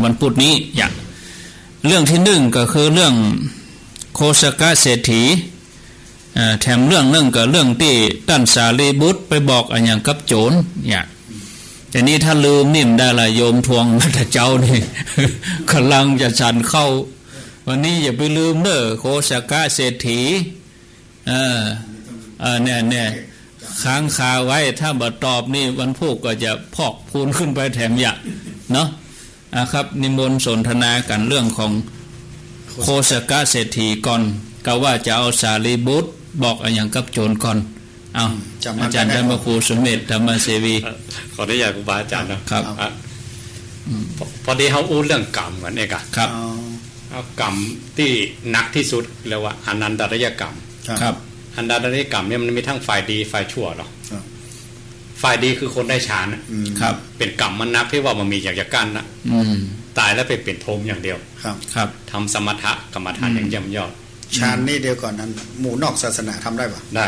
วันพุธนี้อย่างเรื่องที่หนึ่งก็คือเรื่องโคสกะเศรษฐีแถมเรื่องนึงก็เรื่องที่ท่านสารีบุตรไปบอกอันอย่างกับโจรอย่างแต่นี้ถ้าลืมนิ่มได้ละโยมทวงพระเจ้านี่ กำลังจะฉันเข้าวันนี้อย่าไปลืมเด้อโคสกะเศรษฐีเนี่ยค้างคาไว้ถ้าบัดตอบนี่วันพุธก็จะพอกพูนขึ้นไปแถมอยากเนาะครับนิมนต์สนทนากันเรื่องของโคสกะเศรษฐีก่อนก็ว่าจะเอาสารีบุตรบอกอย่างกับโจรก่อนเอาอาจารย์ท่านพระครูสมเด็จธรรมเสวีขออนุญาตครูบาอาจารย์นะครับพอดีเขาอู้เรื่องกรรมกันเองครับเอากรรมที่หนักที่สุดเรียกว่าอนันตริยกรรมครับอนันตริยกรรมเนี่ยมันมีทั้งฝ่ายดีฝ่ายชั่วหรอฝ่ายดีคือคนได้ฌานครับเป็นกรรมมันนักที่ว่ามันมีอย่างจะกั้นนะตายแล้วไปเป็นพรหมอย่างเดียวครับทำสมถะกรรมฐานอย่างเยี่ยมยอดฌานนี่เดียวก่อนนั้นหมู่นอกศาสนาทำได้ปะได้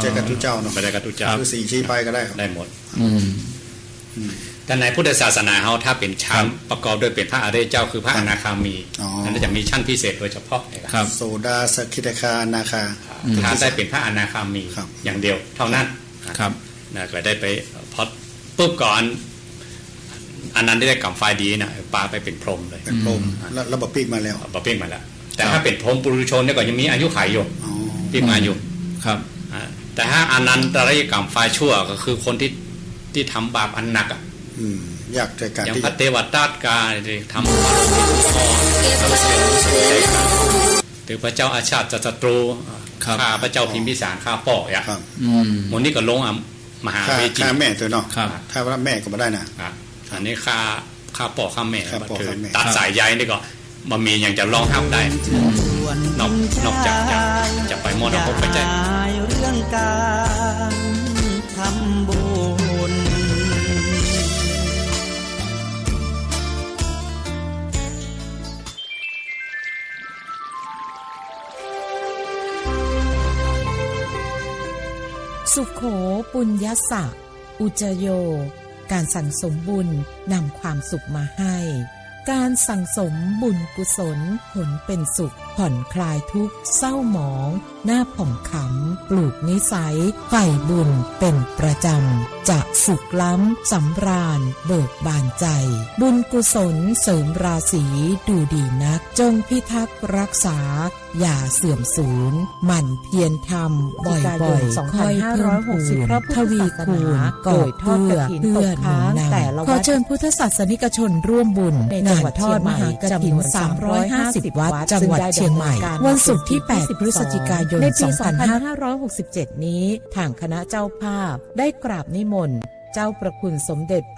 เจอกับทุเจ้าเนาะไม่ได้กับทุเจ้าคือสี่ชี้ไปก็ได้ได้หมดแต่ในพุทธศาสนาเขาถ้าเป็นฌานประกอบด้วยเป็นพระอริยเจ้าคือพระอนาคามีนั่นจะมีชั้นพิเศษโดยเฉพาะครับโสดาสกิทาคาอนาคาถ้าได้เป็นพระอนาคามีอย่างเดียวเท่านั้นครับก็ได้ไปพอปุ๊บก่อนอันนั้นได้กรรมฝ่ายดีนะปาไปเป็นพรหมเลยเป็นพรหมแล้วระบบปีกมาแล้วระบบปีกมาแล้วแต่ถ้าเป็นพรหมปุถุชนเนี่ยก็ยังมีอายุขัยอยู่ปีกมาอยู่ครับแต่ถ้าอนันตริยกรรมฝ่ายชั่วก็คือคนที่ทำบาปอันหนักอยากใจการอย่างพระเทวทัตกาทำบาปหรือพระเจ้าอาชาติศัตรูฆ่าพระเจ้าพิมพิสารฆ่าป่ออย่างหมดนี้ก็ลงมหาเวจีฆ่าแม่ตัวเนาะถ้าว่าแม่ก็ไม่ได้นะอันนี้ฆ่าป่อฆ่าแม่ตัดสายใยนี่ก็มันมีอย่างจะลองทำได้นอกจากจะไปมอดพบไปใจเรื่องการทำบุญสุโขปุญญสะอุจโยการสั่งสมบุญนำความสุขมาให้การสั่งสมบุญกุศลผลเป็นสุขผ่อนคลายทุกข์เศร้าหมองหน้าผ่องขำปลูกนิสัยใฝ่บุญเป็นประจำจะสุขล้ำสำราญเบิกบานใจบุญกุศลเสริมราศีดูดีนักจงพิทักษ์รักษาอย่าเสื่อมสูญหมั่นเพียรทำบ่อยๆค่อยเพิ่มพูนทวีคูณก่อเพื่อหนุนนำขอเชิญพุทธศาสนิกชนร่วมบุญงานทอดมหากฐิน350 วัดจังหวัดเชียงใหม่วันศุกร์ที่ 8 พฤศจิกายน 2567 นี้ทางคณะเจ้าภาพได้กราบนิมนต์เจ้าประคุณสมเด็จ